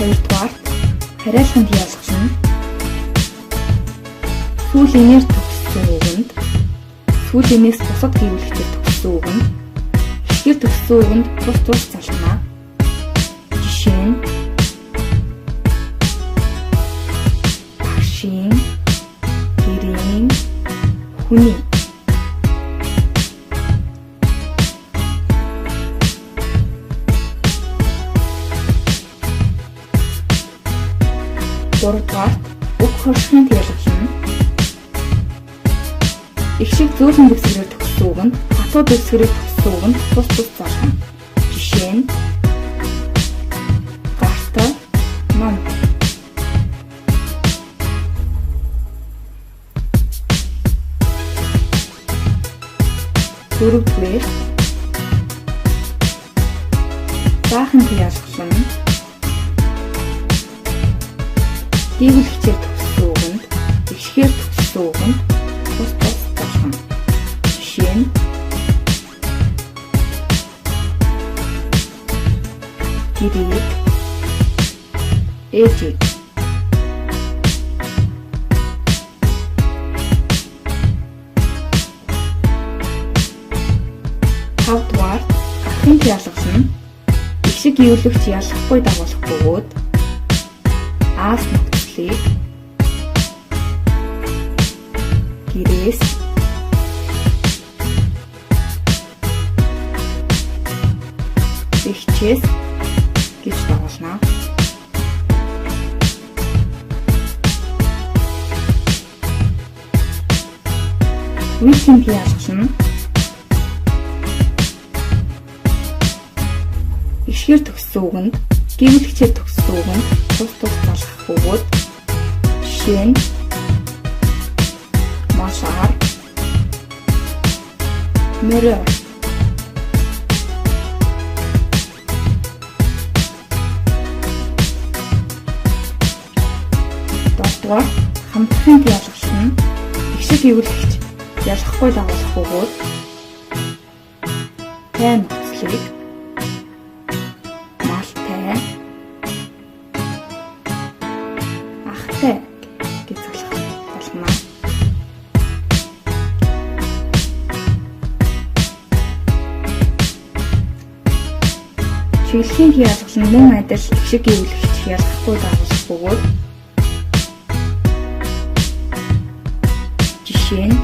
Хоёрдугаарт хариалганд ялгсан сүүл инээр төгссөн үгэнд сүүл инээс бусад гэвлэгчээр төгссөн үгэнд ихэр төгссөн үгэнд тус залгана. Жишээ нь багшийн, гэрийн, хүний. Гуравдугаарт үг хоршихын ялгална. Их шиг зөөлөн дэвсгэрээр төгссөн үгэнд хатуу дэвсгэрээр төгссөн үгэнд тус залгана. Жишээ нь гартаа, ном. Дөрөвдүгээр баахан ялгална. Гэвлэгчээр төгссөн үгэнд ишгээр төгссөн үгэнд тус залгана. Жишээ нь гэрийг, ээжийг. Тавдугаар ахын ялгална. Их шиг гэвлэгч ялахгүй дагуулах бөгөөд аас нөхцөлийг гэрээс ихчээс гэж дагуулна. Үеийн ялгална. Ишгээр төгссөн үгэнд гэвлэгчээр төгссөн үгэнд тус залгах бөгөөд жишээ нь машаар, мөрөө. Дөрөвдүгээр хамтрахын ялгална. Их шиг гэвлэгч ялахгүй дагуулах бөгөөд тай нөхцөлийг гэж залгана. Чиглэлийн ялгална мөн адил их шиг гэвлэгч ялгахгүй дагуулах бөгөөд жишээ нь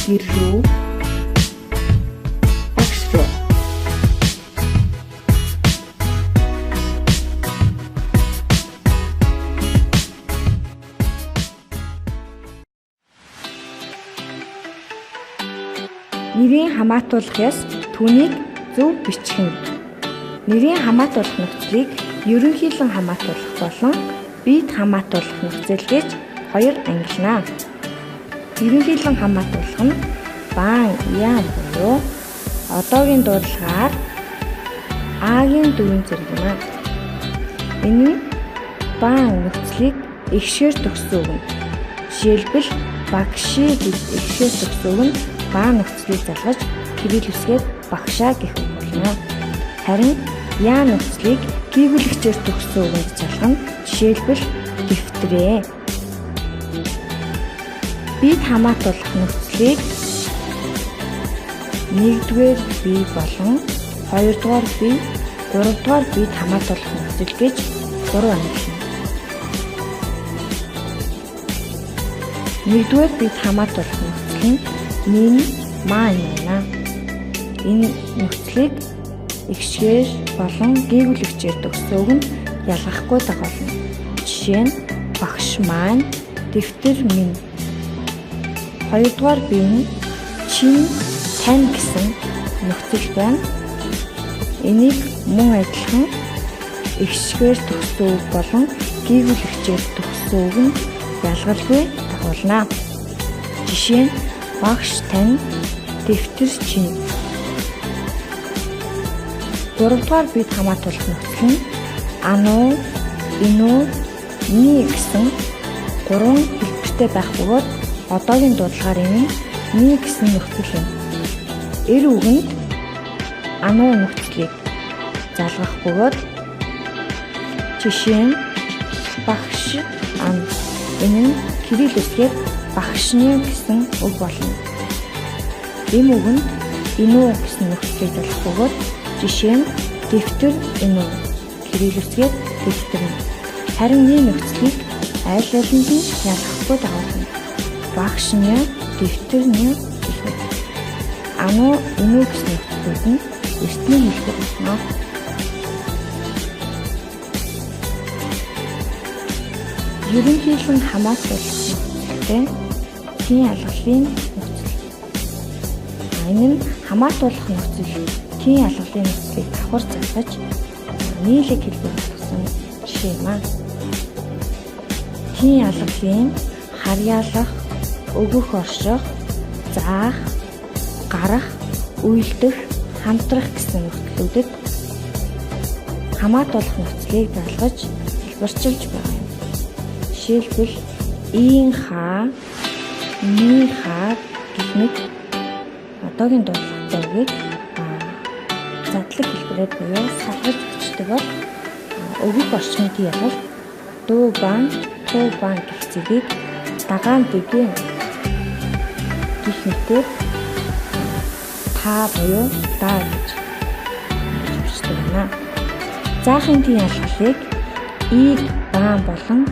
гэр рүү, багш руу. Нэрийн хамаатуулах ёс түүнийг зөв бичих нь. Нэрийн хамаатуулах нөхцөлийг ерөнхийлөн хамаатуулах болон биед хамаатуулах нөхцөл гэж хоёр ангилна. Ерөнхийлөн хамаатуулах нь баан яам буюу одоогийн дуудлагаар А-гийн дөрвөн зэрэг юм аа. Энэ нь баан нөхцөлийг ихшээр төгссөн үгэнд. Жишээлбэл багши гэж ихшээр төгссөн үгэнд баан нөхцөлийг залгаж кирилл үсгээд багшаа гэх үг болно. Харин яа нөхцөлийг гэвлэгчээр төгссөн үгэнд залгана. Жишээлбэл дэвтрээ. Биед хамаатуулах нөхцөлийг 1-р бие болон 2-р бие, 3-р биед хамаатуулах нөхцөл гэж 3 ангилна. 1-р биед хамаатуулах нөхцөл нь мин маань байна. Энэ нөхцөлийг ихшгээр болон гэвлэгчээр төгссөн үгэнд ялгахгүй дагуулна. Жишээ нь багш маань, дэвтэр минь. 2-р бие нь чин, тань гэсэн нөхцөл байна. Энийг мөн адилхан ихшгээр төгссөн үг болон гэвлэгчээр төгссөн үгэнд ялгалгүй дагуулна. Жишээ нь багш тань, дэвтэр чинь. 3-р биед хамаатуулах нөхцөл нь ануу, инуу, ни гэсэн 3 хэлбэртэй байх бөгөөд одоогийн дуудлагаар энэ ни гэсэн нөхцөл юм. Эр үгэнд ануу нөхцөлийг залгах бөгөөд Жишээ нь багш ам. Энэ нь кирилл үгээр багшны гэсэн үг болно. Энэ үгэнд инүү гэсэн нөхцөлийг болох бөгөөд жишээ нь дэвтэр инүү кирилл үгээр дэвтэр. Харин энэ нөхцөлийг аль алинд нь ялгахгүй дагуулна. Багшны дэвтэрний гэх мэт. Ануу инүү гэсэн нөхцөлүүд нь эртний хэлбэр болно. Ерөнхийлөн хамаатуулах нөхцөлтэй тийн алгалын нөхцөл. Энэ нь хамаатуулах нөхцөл тийн алгалын нөхцөлийг давхар залгаж нийлэг хэлбэр болгосон жишээ юм аа. Тийн алгалын харьяалах, өгөх орших, заах, гарах, үйлдэх, хамтрах гэсэн нөхцлүүдэд хамаатуулах нөхцөлийг залгаж хэлбэрчилж байгаа юм. Жишээлбэл ийн хаа, мийн хаа гэх мэт одоогийн дуудлагатай үгийг задлаг хэлбэрээр буюу салгаж бичдэг бол өгөх орчмын ялгалт дуу бан, туу бан гэх зэргийг дагаан дэгийн гэх мэтээр та буюу даа гэж бичдэг байна. Заахын тийн ялгалыг ийг бан болон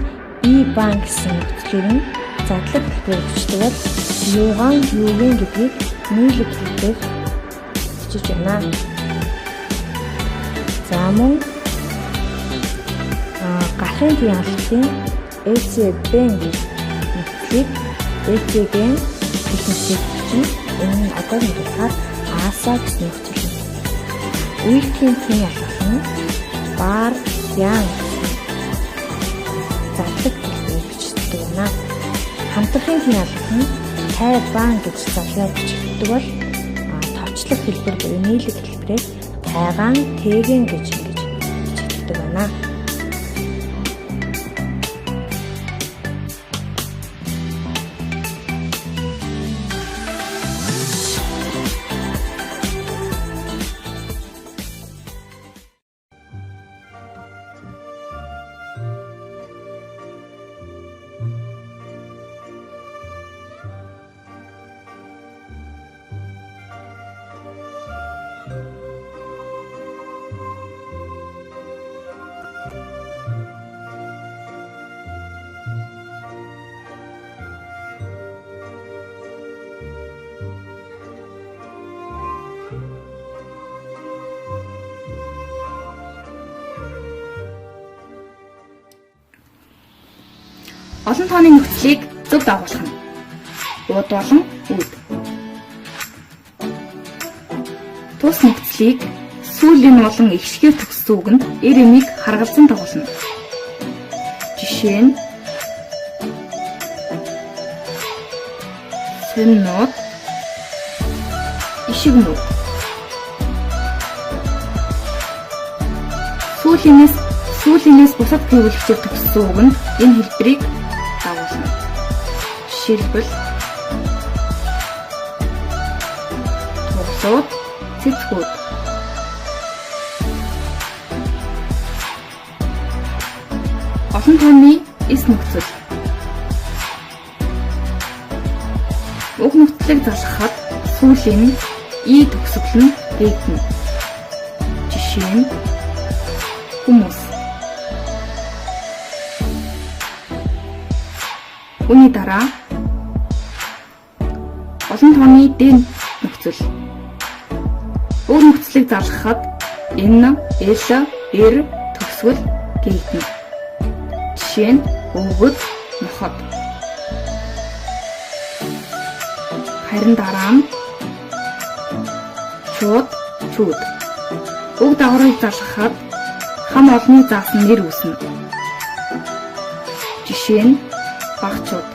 и бан гэсэн нөхцөлөөр нь задлаг хэлбэрээр бичдэг бол юугаан юугийн гэдгийг нийлэг хэлбэрээр бичиж байна. За мөн гарахын тийн ялгалын эцбэн нөхцөлийг эцбэн гэх мэтээр бичнэ. Энэ нь одоогийн дуулахаар аасаа гэсэн нөхцөл юм. Үйлдэхийн тийн ялгал нь бар ян задлаг хэлбэрээр бичдэг байна. Хамтрахын тийн ялгал нь тай бан гэж задлаад бичдэг бол товчлох хэлбэр буюу нийлэг хэлбэрээр тайгаан тээгэн гэж ингэж бичдэг байна. Олон тооны нөхцөлийг зөв дагуулах нь. Ууд болон үүд. Тус нөхцөлийг сүүлийн болон ихшгээр төгссөн үгэнд эр эмийг харгалзан дагуулна. Жишээ нь сэннод ишигнүүд. Сүүлийнээс бусад гэвлэгчээр төгссөн үгэнд энэ хэлбэрийг дагуулна. Жишээлбэл тугсууд, цэцгүүд. Олон тооны эс нөхцөл. Уг нөхцөлийг залгахад сүүлийн и төгсгөл нь дэгдэнэ. Жишээ нь хүмүүс. Үүний дараа олон тооны дэн нөхцөл. Уг нөхцөлийг залгахад эн, эр төгсгөл гээднэ. Жишээ нь өвгөд, ноход. Харин дараа нь чууд. Уг дагаврыг залгахад хам олонний заасан нэр үүснэ. Жишээ нь багчууд.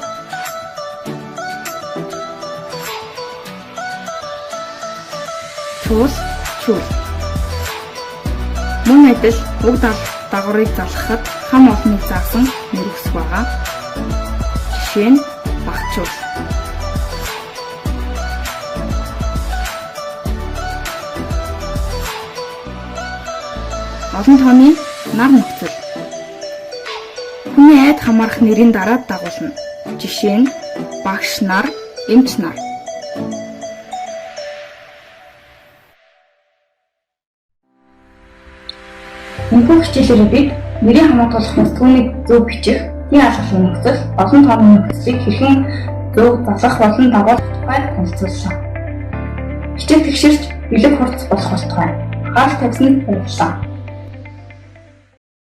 Чуул. Мөн адил уг дагаврыг залгахад хам олонний заасан нэр үүсэх байгаа. Жишээ нь багчууд. Олон тооны нар нөхцөл. Түүний айд хамаарах нэрийн дараа дагуулна. Жишээ нь багш нар, эмч нар. Энэхүү хичээлээр бид нэрийн хамаатуулах түүнийг зөв бичих, тийм алгалын нөхцөл, олон тооны нөхцөлийг хэрхэн зөв заслах болон дагуулах тухай танилцууллаа. Хичээл тэгшэрч бэлэг хурц болох болтугай. Анхаарал тавьсанд баярлалаа.